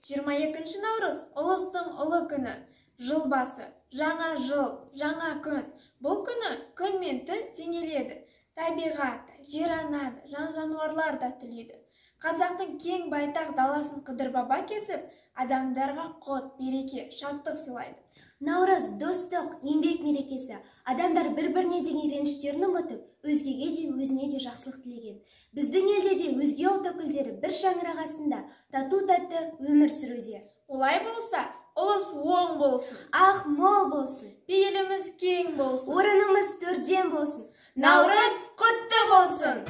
22 наурыз ұлыстың ұлы күні. Жыл басы, жаңа жыл, жаңа күн. Бұл күні күн мен түн теңеледі. Табиғат, жер ана да, жан-жануарлар да түлейді. Қазақтың кең байтақ даласын Қыдыр-баба кесіп, адамдарға құт, береке, шаттық сыйлайды. Наурыз достық, еңбек мерекесі. Адамдар бір-біріне деген реніштерін ұмытып, өзгеге де өзіне де жақсылық тілеген. Біздің елде де өзге ұлт өкілдері бір шаңырақ астында тату-тәтті өмір сүруде. Олай болса, ұлыс оң болсын, ақ мол болсын, пейіліміз кең болсын, орынымыз төрден болсын. Наурыз құтты болсын.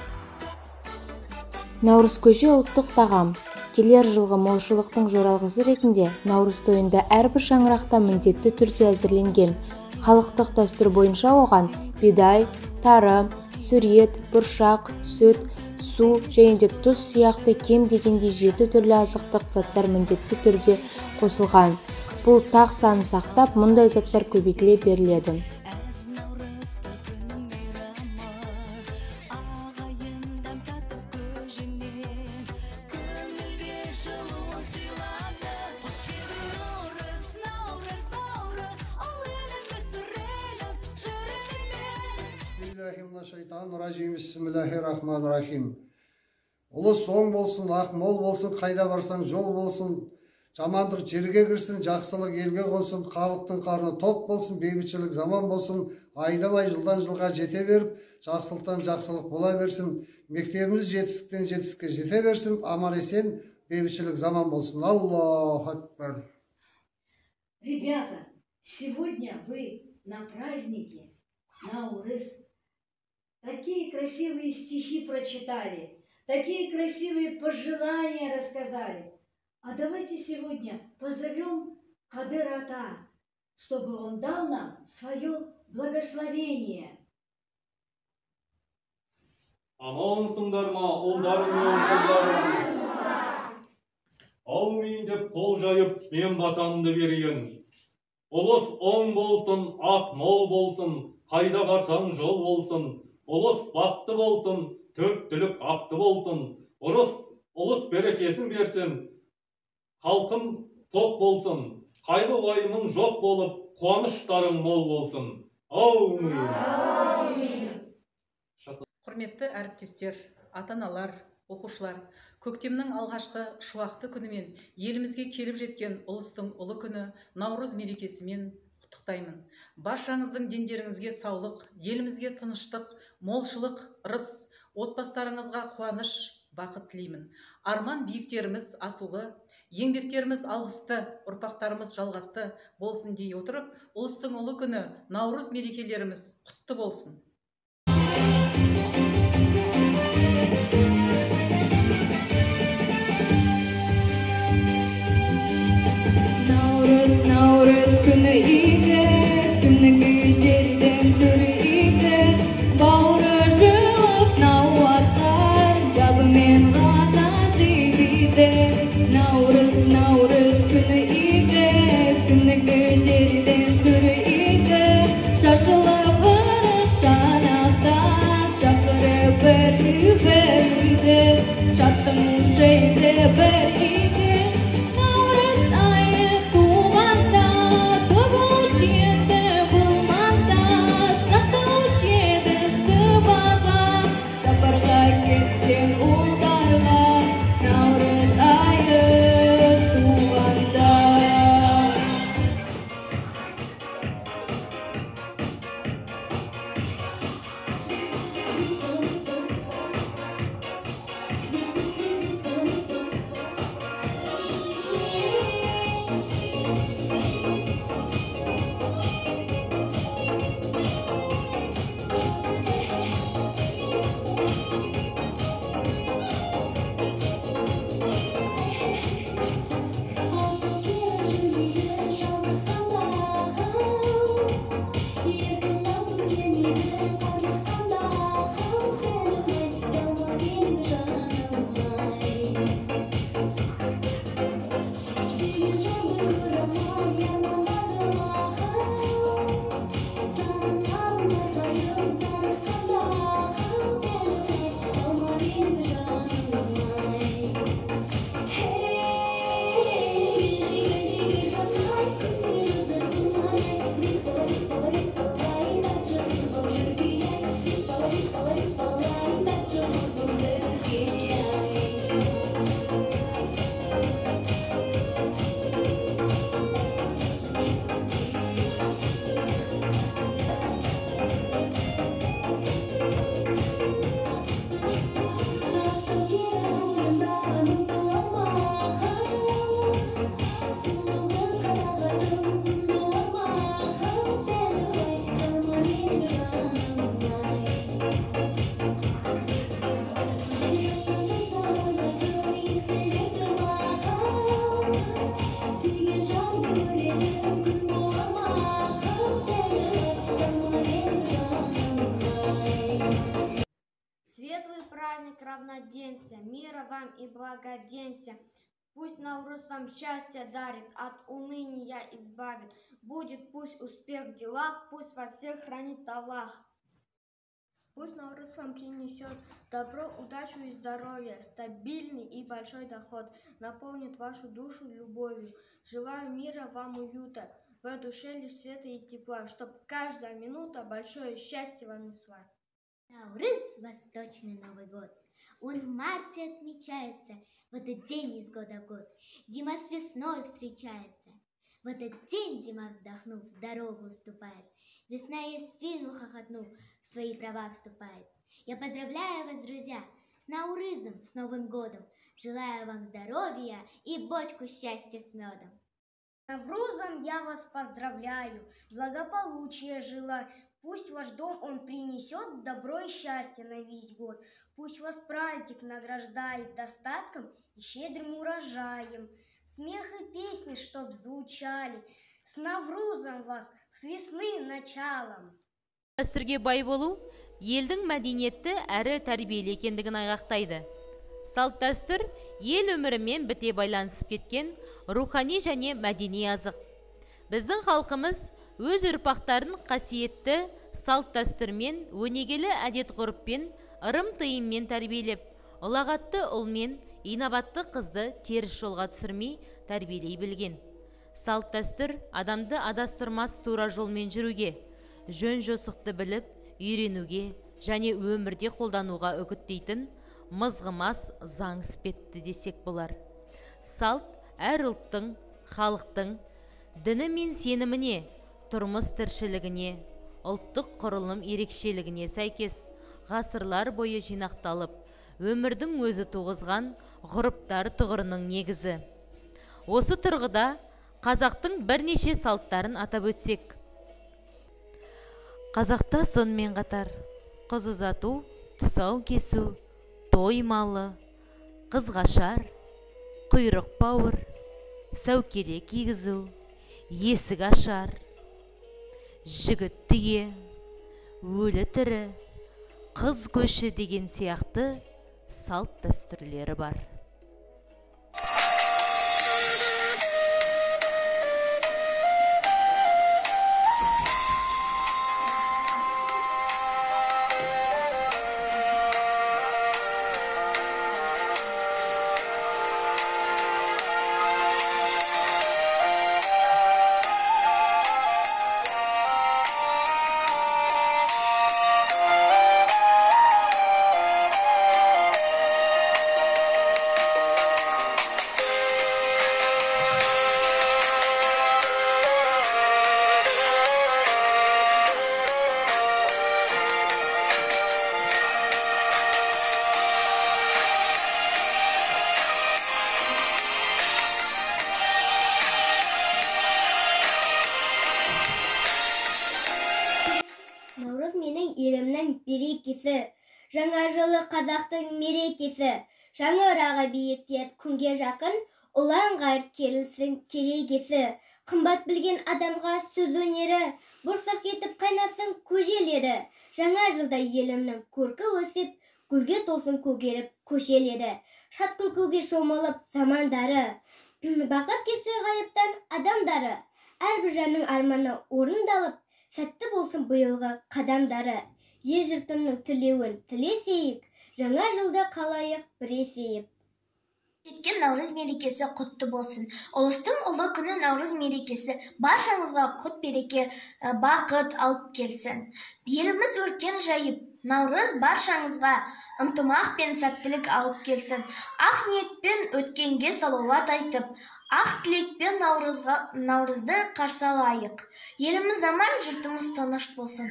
Наурыз көже ұлттық тағам. Келер жылғы молшылықтың жоралғысы ретінде наурыз тойында әрбір шаңырақта міндетті түрде әзірленген. Халықтық дәстүр бойынша оған бидай, тары, сүриет, бұршақ, сүт, су және де тұз сияқты кем дегенде 7 түрлі азықтық заттар міндетті түрде қосылған. Бұл тақ санын сақтап, мұндай заттар көбейтіле беріледі. Бисмиллахиррахманиррахим. Ұлыс оң болсын, ақ мол болсын, қайда барсаң жол болсын, жамандық жерге кірсін, жақсылық елге қонсын, халықтың қарны тоқ болсын, бейбітшілік заман болсын, айдан ай жылдан жылға жете беріп, жақсылықтан жақсылық бола берсін, мектебіміз жетістіктен жетістікке жете берсін, аман есен, бейбітшілік заман болсын. Аллаху акбар. Ребята, сегодня вы на празднике Наурыз. Такие красивые стихи прочитали, такие красивые пожелания рассказали. А давайте сегодня позовем Кадыр-ата, чтобы он дал нам свое благословение. Амансыңдар ма, ұлдарым мен қыздарым? Аумин деп қол жайып, мен батамды берейін. Ұлыс оң болсын, ақ мол болсын, қайда барсаң жол болсын. Ұлыс бақытты болсын, төрт түлік ақты болсын. Ұлыс берекесін берсін, халқым тоқ болсын. Қайғы уайымың жоқ болып, қуаныштарың мол болсын. Аумин. Құрметті әріптестер, ата-аналар, оқушылар, көктемнің алғашқы шуақты күнімен елімізге келіп жеткен ұлыстың ұлы күні Наурыз мерекесімен құттықтаймын. Баршаңыздың дендеріңізге саулық, елімізге тыныштық, молшылық, ырыс, отбасыларыңызға қуаныш, бақыт тілеймін. Арман биіктеріміз асулы, еңбектеріміз алғысты, ұрпақтарымыз жалғасты болсын дей отырып, ұлыстың ұлы күні Наурыз мерекелеріміз құтты болсын. Наурыз күні игі, күнгі жерден түрі игі, бауыры жылып науатқан, жабымен ғана жебейді. Наурыз күні игі, күнгі жерден түрі игі, шашылып ырық шанақтан, шақырып бір үйді, шаттың жайды бір игі. равноденствия, мира вам и благоденствия. Пусть Наурыз вам счастье дарит, от уныния избавит. Будет пусть успех в делах, пусть вас всех хранит Аллах. Пусть Наурыз вам принесет добро, удачу и здоровье, стабильный и большой доход, наполнит вашу душу любовью. Желаю мира вам, уюта, в душе лишь света и тепла, чтоб каждая минута большое счастье вам несла. Наурыз – Восточный Новый год. Он в марте отмечается, в этот день из года в год. Зима с весной встречается. В этот день зима, вздохнув, в дорогу уступает. Весна ей спину хохотнув, в свои права вступает. Я поздравляю вас, друзья, с Наурызом, с Новым годом. Желаю вам здоровья и бочку счастья с медом. Наврузом я вас поздравляю, благополучия желаю. Пусть ваш дом он принесет добро и счастье на весь год. Пусть вас праздник награждает достатком и щедрым урожаем. Смех и песни, чтоб звучали. С Наврузом вас, с весны началом. Дәстүрге бай болу елдің мәдениетті әрі тәрбиелі екендігін айғақтайды. Салт дәстүр ел өмірімен біте байланысып кеткен рухани және мәдени азық. Біздің халқымыз өз ұрпақтарын қасиетті салт дәстүрмен, өнегелі әдет ғұрыппен, ырым тыйыммен тәрбиелеп, ұлағатты ұлмен, инабатты қызды теріс жолға түсірмей тәрбиелей білген. Салт дәстүр адамды адастырмас тура жолмен жүруге, жөн жосықты біліп, үйренуге және өмірде қолдануға үгіттейтін мызғымас заң іспетті десек болар. Салт әр ұлттың, халықтың діні мен сеніміне, тұрмыс тіршілігіне, ұлттық құрылым ерекшелігіне сәйкес ғасырлар бойы жинақталып, өмірдің өзі туғызған ғұрыптар тұғырының негізі. Осы тұрғыда қазақтың бірнеше салттарын атап өтсек. Қазақта сонымен қатар қыз ұзату, тұсау кесу, той малы, қызғашар, құйрық бауыр, сәукеле кигізу, есік ашар, жігіт тие, өлі тірі, қыз көші деген сияқты салт дәстүрлері бар. Наурыз менің елімнің берекесі, жаңа жылы қазақтың мерекесі, шаңырағы биіктеп күнге жақын, ұлан ғайыр керілсін керегесі, қымбат білген адамға сөз өнері, бұрсақ етіп қайнасын көжелері, жаңа жылда елімнің көркі өсіп, гүлге толсын көгеріп көшелері, шат күлкіге шомылып замандары, бақыт кесір ғайыптан адамдары, әрбір жанның арманы орындалып, сәтті болсын биылғы қадамдары. Ел жұртымның тілеуін тілесейік, жаңа жылда қалайық біресейік. Жеткен Наурыз мерекесі құтты болсын. Ұлыстың ұлы күні Наурыз мерекесі баршаңызға құт береке, бақыт алып келсін. Еліміз өркен жайып, Наурыз баршаңызға ынтымақ пен сәттілік алып келсін. Ақ ниетпен өткенге салауат айтып, ақ тілекпен Наурызды қарсы алайық. Еліміз аман, жұртымыз тыныш болсын.